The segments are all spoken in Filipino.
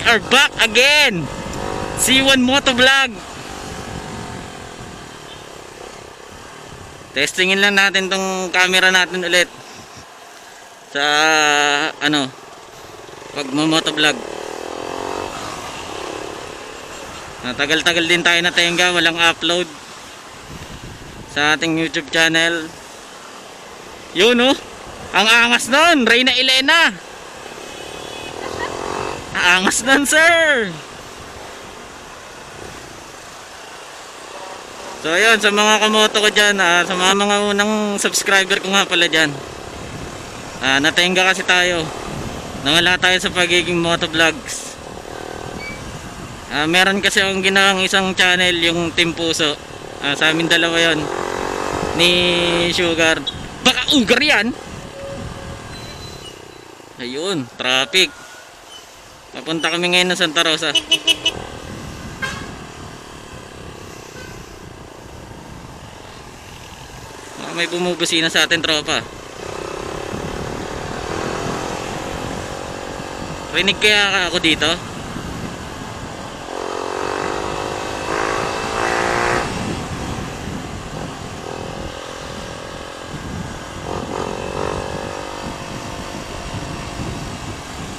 are back again. C1 Motovlog. Testingin lang natin tong camera natin ulit sa pagmo-motovlog. Tagal-tagal din tayo natenga, walang upload sa ating YouTube channel. Yun oh, ang angas nun, Reyna Elena. Angas nun, sir. So yun, sa mga kamoto ko dyan, sa mga unang subscriber ko nga pala dyan, natenga kasi tayo, nawala tayo sa pagiging motovlogs. Meron kasi akong ginawang isang channel, yung Team Puso. Sa amin dalawa yon ni Sugar. Baka ugar yan. Ayun, traffic. Papunta kami ngayon ng Santa Rosa. May bumubusina sa atin, tropa. Rinig kaya ako dito?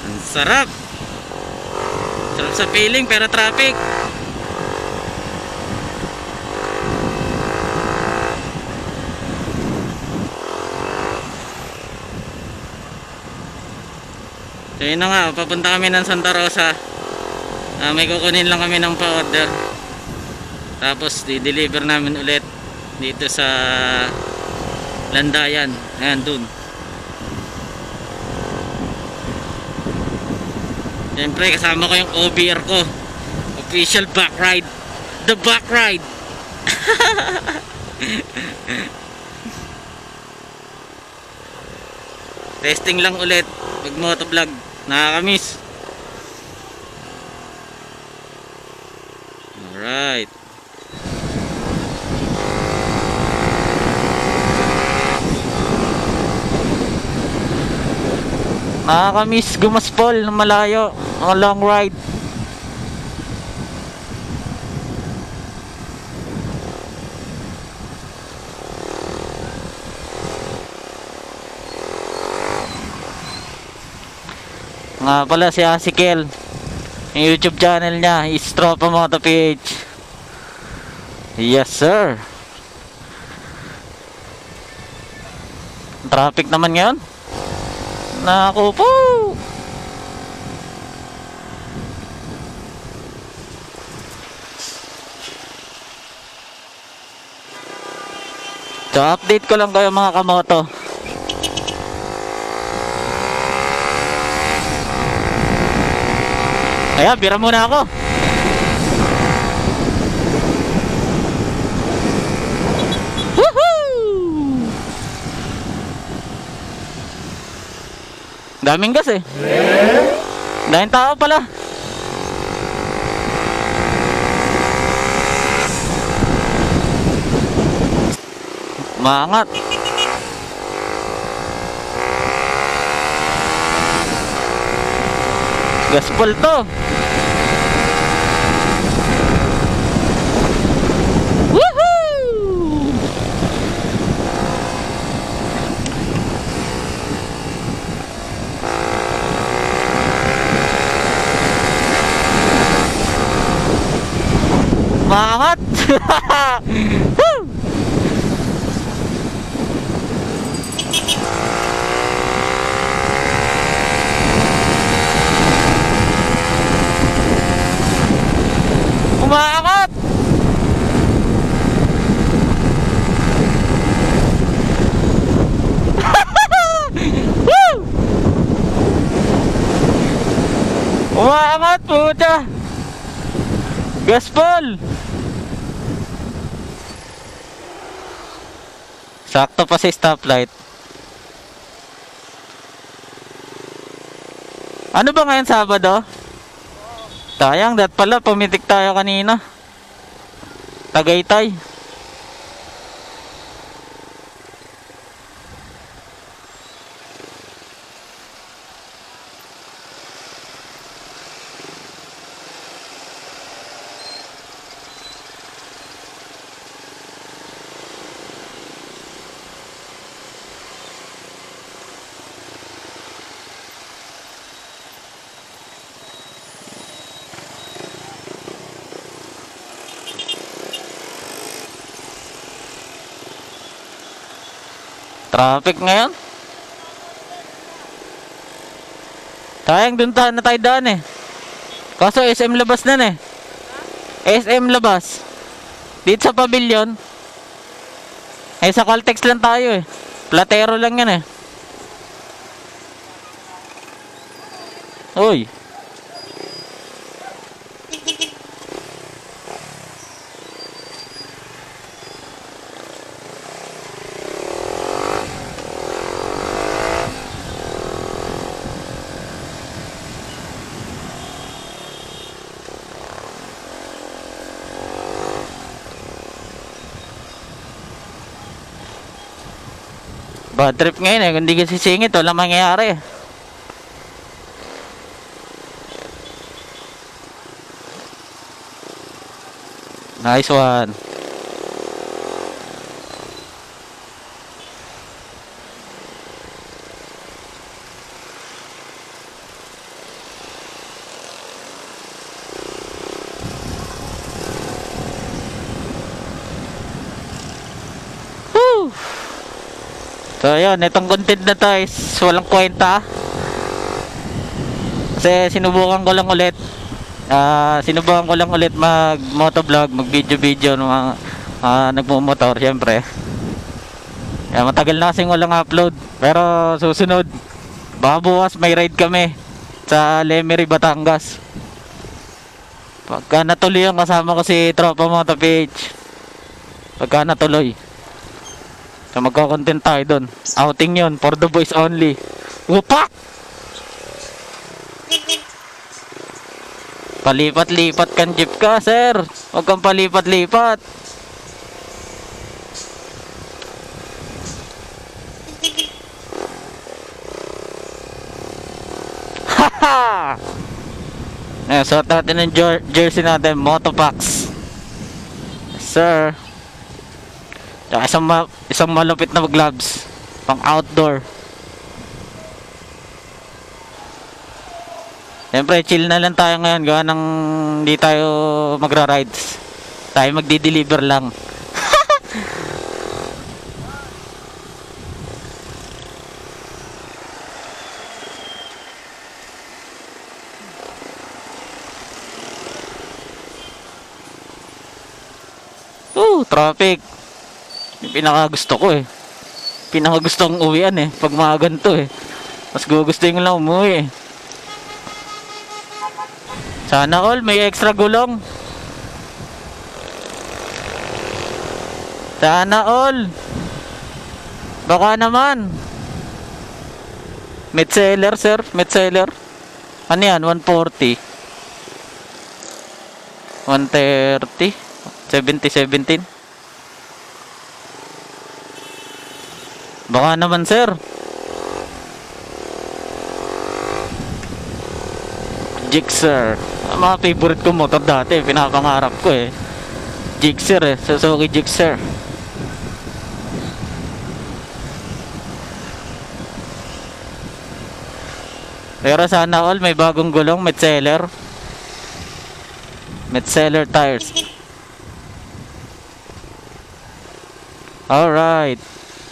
Ang sarap. Sarap sa feeling pero traffic. So yun na nga, papunta kami ng Santa Rosa. May kukunin lang kami ng pa-order. Tapos di-deliver namin ulit dito sa Landayan. Ayan, dun. Siyempre kasama ko yung OBR ko, official back ride. The back ride. Testing lang ulit pag motovlog. Nakakamiss. Alright. Nakakamiss gumaspol ng malayo, mga long ride. Nga pala si Asikel, yung YouTube channel niya is Tropa Moto PH. Yes sir. Traffic naman ngayon. Naku po. So update ko lang kayo mga kamoto. Ayan, bira muna ako. Woohoo! Daming gas eh. Daming tao pala. Maangat. Gaspol to. Woohoo! Maangat. Woo! Umaangat. Woo! Umaangat puta. Gaspol. Sakto pa sa stoplight. Ano ba ngayon, Sabado? Sayang, dat pala pumitik tayo kanina. Tagaytay. Traffic ngayon. Sayang, dun na tayo daan eh. Kaso SM labas na eh. SM labas. Dito sa pavilion. Eh sa Caltex lang tayo eh. Platero lang yan eh. Uy. Bad trip ngayon eh. Kung di ka sisingit, walang mangyayari. Nice one. Woo! So yun, itong content na to is walang kwenta. Kasi sinubukan ko lang ulit mag motovlog, mag video ng mga nagmumotor syempre. Matagal na kasing walang upload. Pero susunod, baka bukas may ride kami sa Lemery, Batangas. Pagka natuloy yung kasama ko si Tropa Moto PH. Pagka natuloy, so magko-content tayo doon. Outing yun, for the boys only. Upak! Palipat-lipat kan jeep ka, sir. Huwag kang palipat-lipat. Haha! Suot natin yung jersey natin, Motopax. Sir. Tsaka isang malupit na gloves pang outdoor. Siyempre chill na lang tayo ngayon, gawa ng hindi tayo magra-rides. Tayo magdi-deliver lang. Traffic. Yung pinakagusto ko eh. Pinakagustong uwian eh. Pag mga ganito eh. Mas gugustuhin ko lang umuwi eh. Sana all may extra gulong. Sana all. Baka naman. Meat seller sir. Meat seller. Ano yan? 140. 130. 17. Baka naman sir. Gixxer. Mga favorite ko motor dati, pinapangarap ko eh. Gixxer eh, Suzuki Gixxer. Pero sana all may bagong gulong, Metzeler. Metzeler tires. Alright.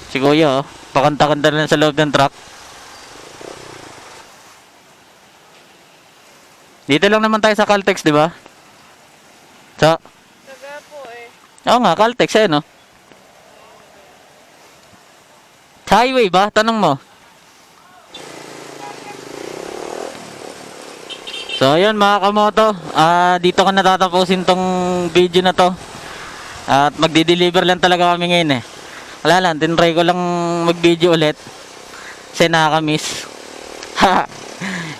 Si Kuya, pakanta-kanta na sa loob ng truck. Dito lang naman tayo sa Caltex, di ba? Sa Tagapo eh. Oo nga, Caltex eh, no? Sa highway ba? Tanong mo. So, ayun mga kamoto. Dito ko natatapusin tong video na to. At magdi-deliver lang talaga kami ngayon eh. Wala lang, tinry ko lang mag-video ulit. Kasi nakakamiss. Ha!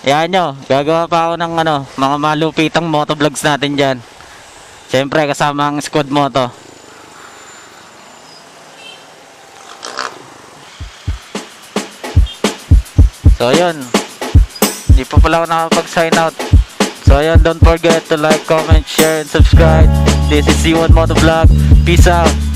Yan nyo, gagawa pa ako ng mga malupitang motovlogs natin dyan. Siyempre kasama ang squad moto. So yun, hindi pa pala ako nakapag-sign out. So yun, don't forget to like, comment, share, and subscribe. This is C1 Motovlog. Peace out.